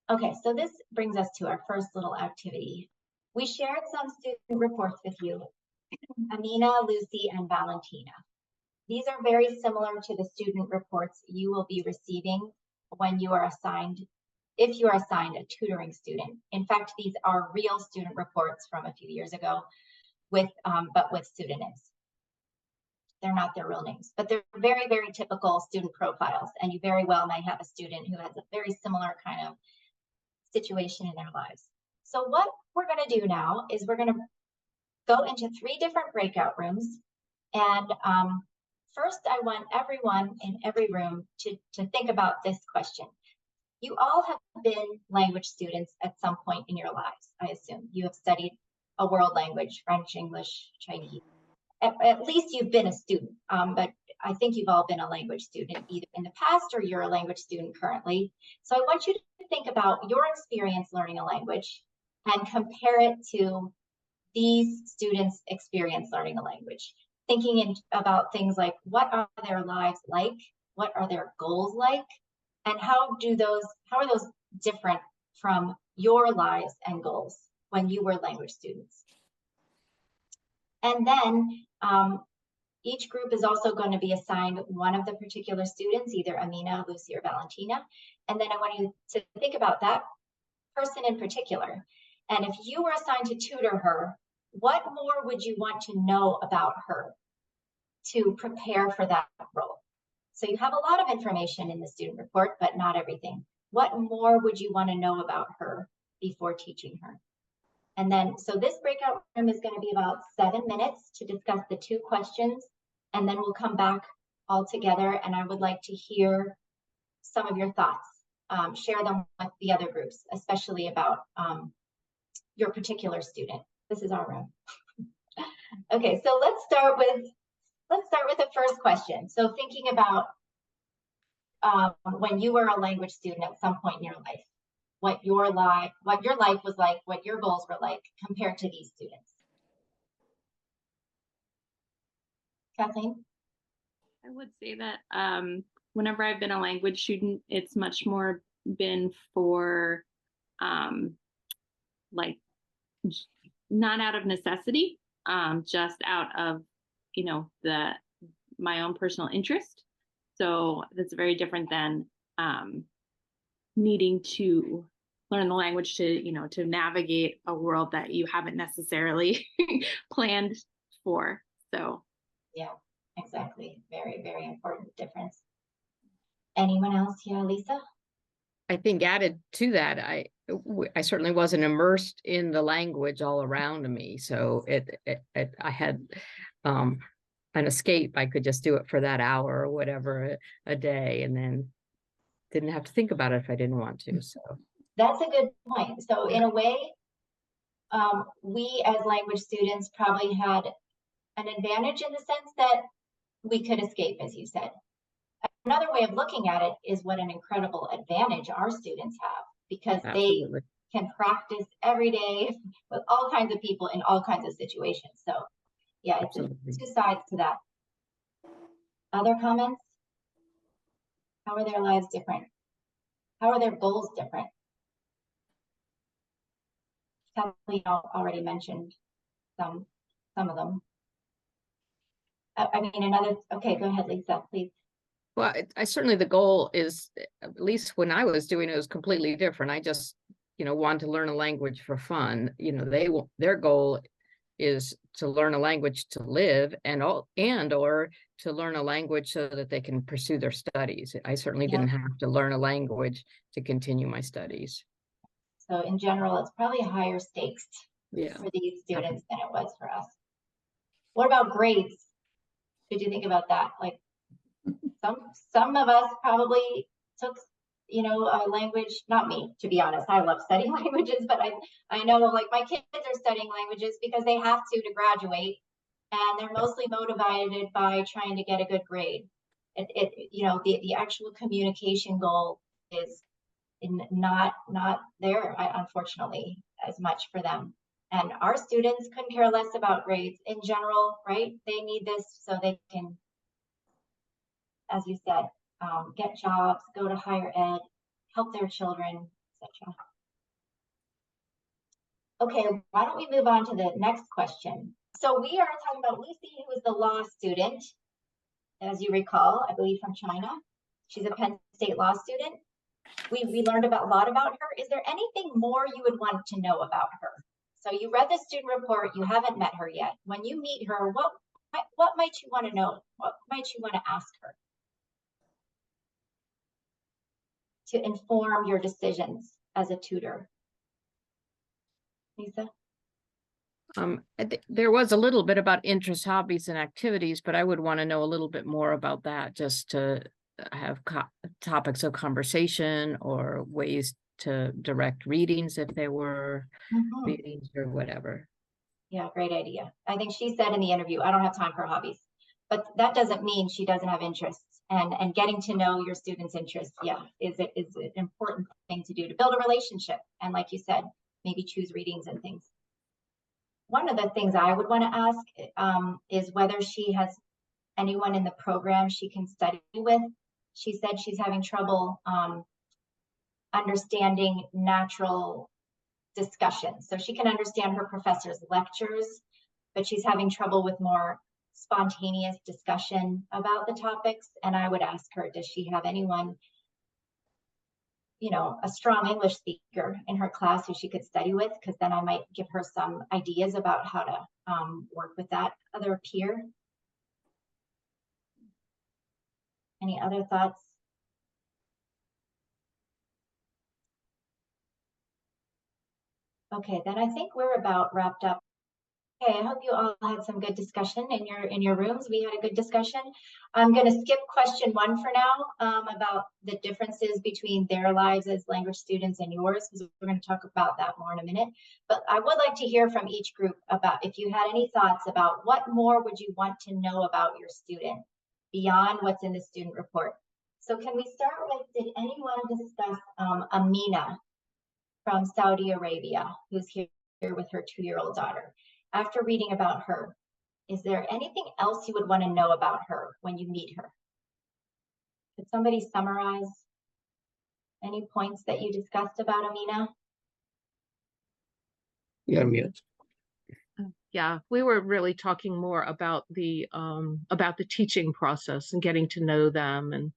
Okay, so this brings us to our first little activity. We shared some student reports with you, Amina, Lucy, and Valentina. These are very similar to the student reports you will be receiving when you are assigned, if you are assigned a tutoring student. In fact, these are real student reports from a few years ago, but with pseudonyms. They're not their real names, but they're very, very typical student profiles. And you very well might have a student who has a very similar kind of situation in their lives. So what we're going to do now is we're going to go into 3 different breakout rooms. And first, I want everyone in every room to think about this question. You all have been language students at some point in your lives, I assume. You have studied a world language, French, English, Chinese. At least you've been a student, but I think you've all been a language student either in the past or you're a language student currently. So I want you to think about your experience learning a language and compare it to these students' experience learning a language. Thinking about things like, what are their lives like? What are their goals like? And how are those different from your lives and goals when you were language students? And then each group is also going to be assigned one of the particular students, either Amina, Lucy, or Valentina. And then I want you to think about that person in particular. And if you were assigned to tutor her, what more would you want to know about her to prepare for that role? So you have a lot of information in the student report, but not everything. What more would you want to know about her before teaching her? And then, so this breakout room is going to be about 7 minutes to discuss the 2 questions, and then we'll come back all together, and I would like to hear some of your thoughts. Share them with the other groups, especially about your particular student. This is our room. Okay, so let's start with the first question. So thinking about when you were a language student at some point in your life, what your life was like, what your goals were like compared to these students. Kathleen? I would say that whenever I've been a language student, it's much more been for like not out of necessity, just out of, you know, my own personal interest. So that's very different than needing to learn the language to, you know, to navigate a world that you haven't necessarily planned for. So yeah, exactly. Very, very important difference. Anyone else? Yeah, Lisa? I think added to that, I certainly wasn't immersed in the language all around me. So I had an escape. I could just do it for that hour or whatever a day, and then didn't have to think about it if I didn't want to. So that's a good point. So in a way, we as language students probably had an advantage in the sense that we could escape, as you said. Another way of looking at it is what an incredible advantage our students have, because Absolutely. They can practice every day with all kinds of people in all kinds of situations. So yeah, it's 2 sides to that. Other comments? How are their lives different? How are their goals different? Kathleen already mentioned some of them. I mean, okay, go ahead, Lisa, please. Well, I certainly, the goal is, at least when I was doing it, was completely different. I just, you know, wanted to learn a language for fun. You know, their goal is to learn a language to live or to learn a language so that they can pursue their studies. I certainly didn't have to learn a language to continue my studies. So in general, it's probably higher stakes for these students than it was for us. What about grades? Did you think about that? Like some of us probably took, you know, a language, not me, to be honest. I love studying languages, but I know like my kids are studying languages because they have to graduate, and they're mostly motivated by trying to get a good grade. You know, the actual communication goal is not there, unfortunately, as much for them. And our students couldn't care less about grades in general, right? They need this so they can, as you said, get jobs, go to higher ed, help their children, etc. Gotcha. Okay, why don't we move on to the next question? So we are talking about Lucy, who is the law student, as you recall, I believe from China. She's a Penn State law student. We learned a lot about her. Is there anything more you would want to know about her? So you read the student report, you haven't met her yet. When you meet her, what might you want to know? What might you want to ask her to inform your decisions as a tutor? Lisa? There was a little bit about interests, hobbies, and activities, but I would want to know a little bit more about that, just to have topics of conversation or ways to direct readings if there were readings or whatever. Yeah, great idea. I think she said in the interview, I don't have time for hobbies, but that doesn't mean she doesn't have interests. And getting to know your students' interests, yeah, is an important thing to do to build a relationship. And like you said, maybe choose readings and things. One of the things I would want to ask is whether she has anyone in the program she can study with. She said she's having trouble understanding natural discussion. So she can understand her professor's lectures, but she's having trouble with more spontaneous discussion about the topics. And I would ask her, does she have anyone, you know, a strong English speaker in her class who she could study with? Because then I might give her some ideas about how to work with that other peer. Any other thoughts? Okay, then I think we're about wrapped up. Okay, I hope you all had some good discussion in your rooms. We had a good discussion. I'm going to skip question 1 for now about the differences between their lives as language students and yours, because we're going to talk about that more in a minute. But I would like to hear from each group about if you had any thoughts about what more would you want to know about your student beyond what's in the student report. So can we start with, did anyone discuss Amina from Saudi Arabia, who's here with her 2-year-old daughter? After reading about her, is there anything else you would want to know about her when you meet her? Could somebody summarize any points that you discussed about Amina? You're mute. Yeah, we were really talking more about the teaching process and getting to know them, and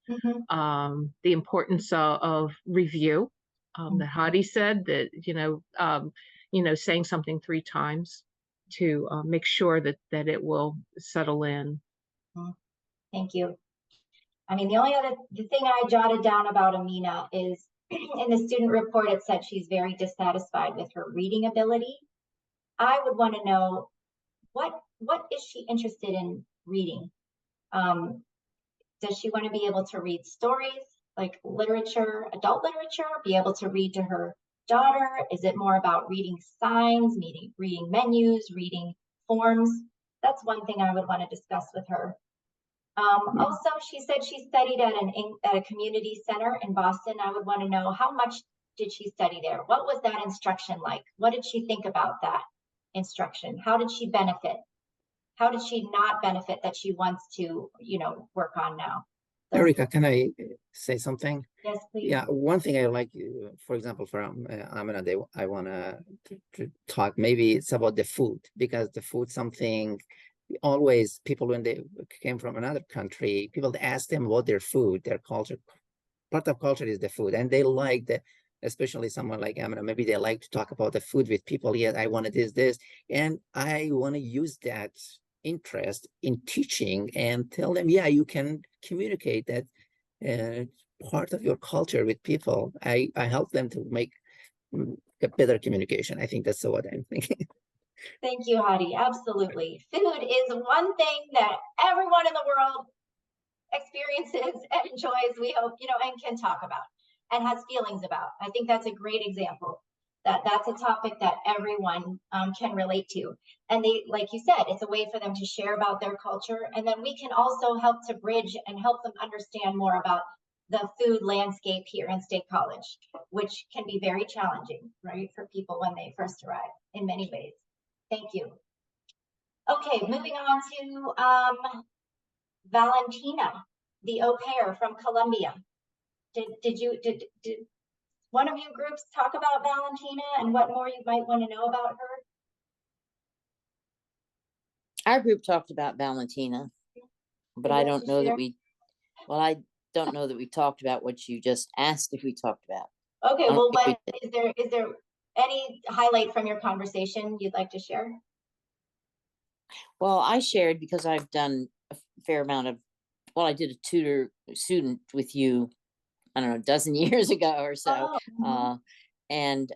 the importance of review. That Hadi said that, saying something 3 times to make sure that it will settle in. Thank you. I mean, the thing I jotted down about Amina is in the student report, it said she's very dissatisfied with her reading ability. I would want to know what is she interested in reading? Does she want to be able to read stories like literature, adult literature, be able to read to her daughter? Is it more about reading signs, reading menus, reading forms? That's one thing I would want to discuss with her. Also, she said she studied at a community center in Boston. I would want to know, how much did she study there? What was that instruction like? What did she think about that instruction? How did she benefit? How did she not benefit that she wants to, work on now? So, Erica, can I say something? yes, please. Yeah, one thing I like, for example, from Amina, I want to talk, maybe it's about the food, because the food, something always people, when they came from another country, people ask them about their food, their culture. Part of culture is the food, and they like that, especially someone like Amina, maybe they like to talk about the food with people. Yeah, I wanted this, and I want to use that interest in teaching and tell them, yeah, you can communicate that part of your culture with people. I help them to make a better communication. I think that's what I'm thinking. Thank you, Hadi. Absolutely. Food is one thing that everyone in the world experiences and enjoys, we hope, and can talk about and has feelings about. I think that's a great example. That's a topic that everyone can relate to. And they, like you said, it's a way for them to share about their culture. And then we can also help to bridge and help them understand more about the food landscape here in State College, which can be very challenging, right, for people when they first arrive in many ways. Thank you. Okay, moving on to Valentina, the au pair from Colombia. Did one of you groups talk about Valentina and what more you might want to know about her? Our group talked about Valentina, but Would I you like don't to know share? that I don't know that we talked about what you just asked if we talked about. Okay, I don't well, think we what is there any highlight from your conversation you'd like to share? Well, I shared because I've done a fair amount of, well, I did a tutor student with you, I don't know, a dozen years ago or so. Oh, And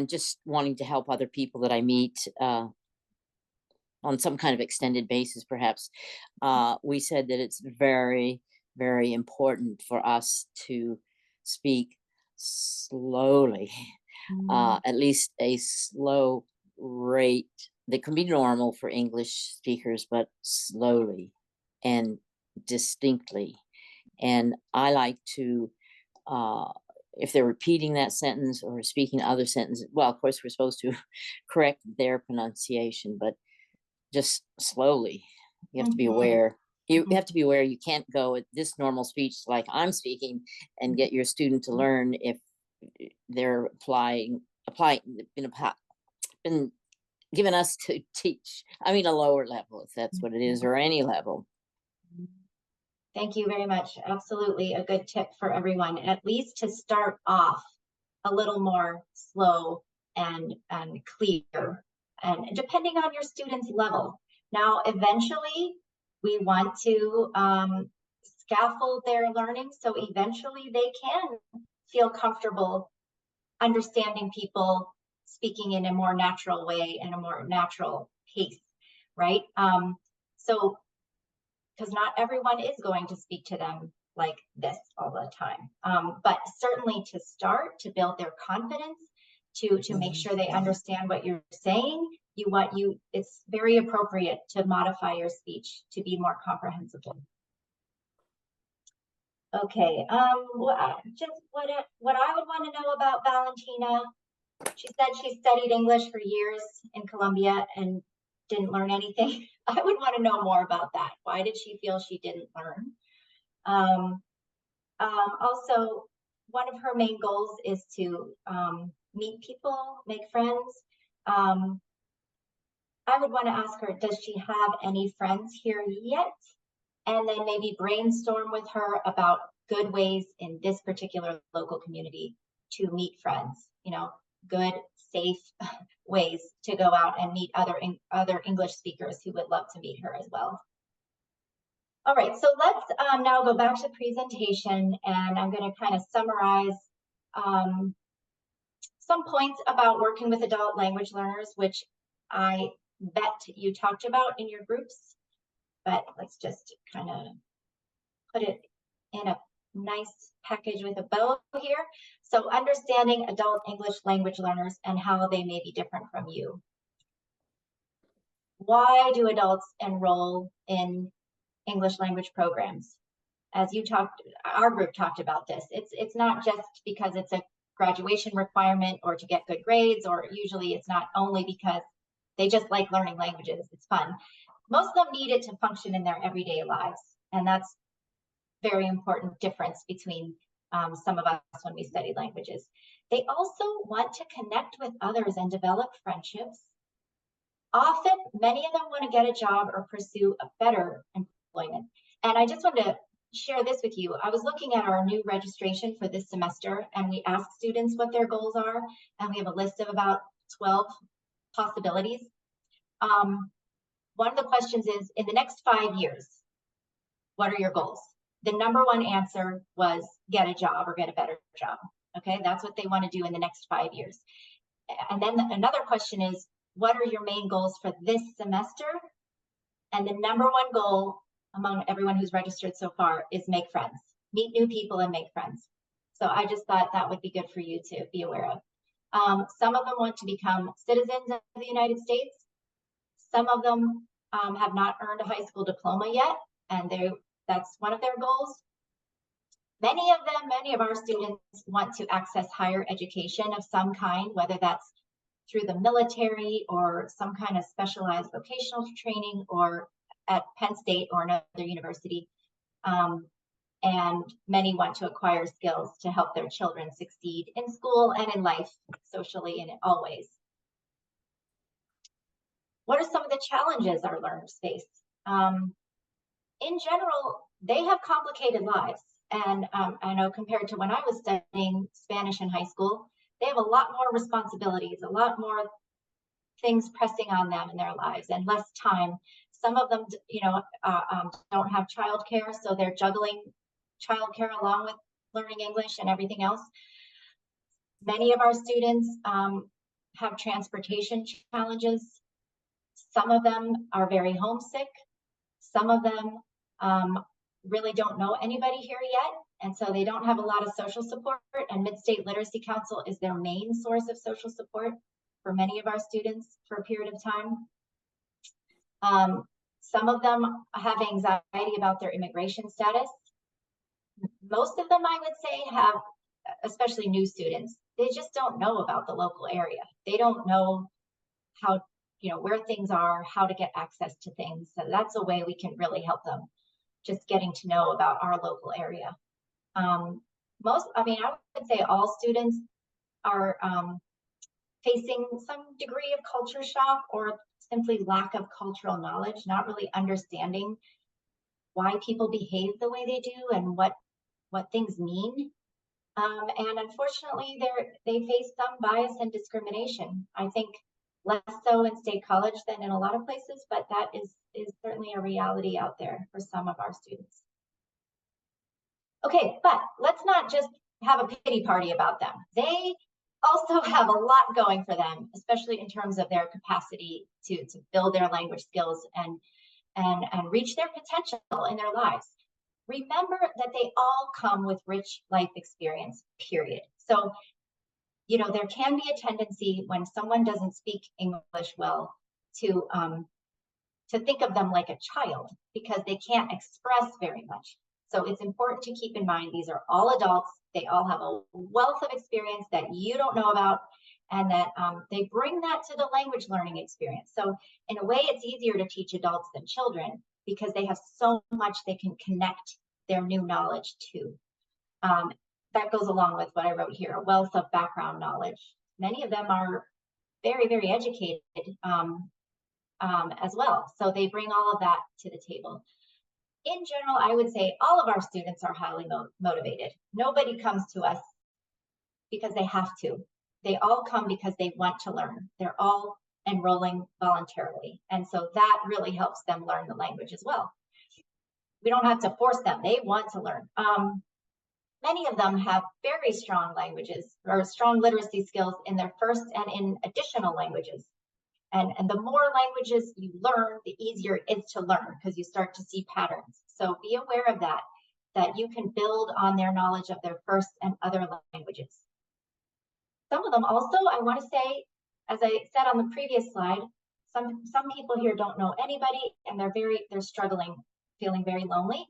just wanting to help other people that I meet on some kind of extended basis, perhaps. We said that it's very, very important for us to speak slowly, at least a slow rate that can be normal for English speakers, but slowly and distinctly. And I like to, if they're repeating that sentence or speaking other sentences, well, of course, we're supposed to correct their pronunciation, but just slowly. You have to be Mhm. aware. You Mhm. have to be aware you can't go at this normal speech like I'm speaking and get your student to learn if they're been given us to teach. I mean, a lower level, if that's what it is, or any level. Thank you very much. Absolutely a good tip for everyone, at least to start off a little more slow and clear, and depending on your student's level. Now, eventually, we want to scaffold their learning so eventually they can feel comfortable understanding people, speaking in a more natural way and a more natural pace, right? So because not everyone is going to speak to them like this all the time. But certainly to start, to build their confidence, to make sure they understand what you're saying, it's very appropriate to modify your speech to be more comprehensible. Okay, just what I would want to know about Valentina. She said she studied English for years in Colombia and didn't learn anything. I would want to know more about that. Why did she feel she didn't learn? Also, one of her main goals is to meet people, make friends. I would want to ask her, does she have any friends here yet? And then maybe brainstorm with her about good ways in this particular local community to meet friends, good, safe ways to go out and meet other English speakers who would love to meet her as well. All right, so let's now go back to presentation, and I'm going to kind of summarize some points about working with adult language learners, which I bet you talked about in your groups, but let's just kind of put it in a nice package with a bow here. So understanding adult English language learners and how they may be different from you. Why do adults enroll in English language programs? As our group talked about this. It's not just because it's a graduation requirement or to get good grades, or usually it's not only because they just like learning languages. It's fun. Most of them need it to function in their everyday lives. And that's very important difference between some of us when we study languages. They also want to connect with others and develop friendships. Often, many of them want to get a job or pursue a better employment. And I just wanted to share this with you. I was looking at our new registration for this semester, and we asked students what their goals are, and we have a list of about 12 possibilities. One of the questions is, in the next 5 years, what are your goals? The number one answer was get a job or get a better job. Okay, that's what they want to do in the next 5 years. And then another question is, what are your main goals for this semester? And the number one goal among everyone who's registered so far is make friends, meet new people and make friends. So I just thought that would be good for you to be aware of. Some of them want to become citizens of the United States. Some of them have not earned a high school diploma yet, and that's one of their goals. Many of our students want to access higher education of some kind, whether that's through the military or some kind of specialized vocational training or at Penn State or another university. and many want to acquire skills to help their children succeed in school and in life, socially, and in all ways. What are some of the challenges our learners face? In general, they have complicated lives. And I know compared to when I was studying Spanish in high school, they have a lot more responsibilities, a lot more things pressing on them in their lives, and less time. Some of them, don't have childcare, so they're juggling childcare along with learning English and everything else. Many of our students have transportation challenges. Some of them are very homesick. Some of them really don't know anybody here yet, and so they don't have a lot of social support, and Mid-State Literacy Council is their main source of social support for many of our students for a period of time. Some of them have anxiety about their immigration status. Most of them, I would say, have, especially new students, they just don't know about the local area. They don't know how, where things are, how to get access to things. So that's a way we can really help them, just getting to know about our local area. I would say all students are facing some degree of culture shock or simply lack of cultural knowledge, not really understanding why people behave the way they do and what things mean. And unfortunately, they face some bias and discrimination. I think less so in State College than in a lot of places, but that is certainly a reality out there for some of our students. Okay, but let's not just have a pity party about them. They also have a lot going for them, especially in terms of their capacity to build their language skills and reach their potential in their lives. Remember that they all come with rich life experience, period. So, there can be a tendency when someone doesn't speak English well to think of them like a child because they can't express very much. So it's important to keep in mind these are all adults. They all have a wealth of experience that you don't know about, and that they bring that to the language learning experience. So in a way, it's easier to teach adults than children because they have so much they can connect their new knowledge to. That goes along with what I wrote here, a wealth of background knowledge. Many of them are very, very educated as well. So they bring all of that to the table. In general, I would say all of our students are highly motivated. Nobody comes to us because they have to. They all come because they want to learn. They're all enrolling voluntarily. And so that really helps them learn the language as well. We don't have to force them. They want to learn. Many of them have very strong languages or strong literacy skills in their first and in additional languages. And the more languages you learn, the easier it is to learn because you start to see patterns. So be aware of that you can build on their knowledge of their first and other languages. Some of them also, I want to say, as I said on the previous slide, some people here don't know anybody and they're struggling, feeling very lonely.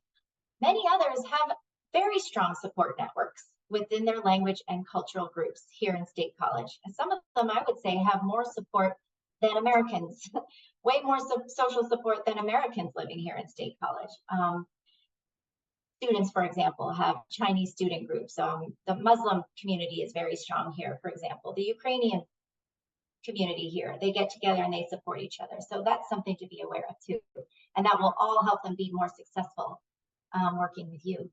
Many others have very strong support networks within their language and cultural groups here in State College. And some of them, I would say, have more support than Americans, way more social support than Americans living here in State College. Students, for example, have Chinese student groups. The Muslim community is very strong here, for example. The Ukrainian community here, they get together and they support each other. So that's something to be aware of too. And that will all help them be more successful working with you.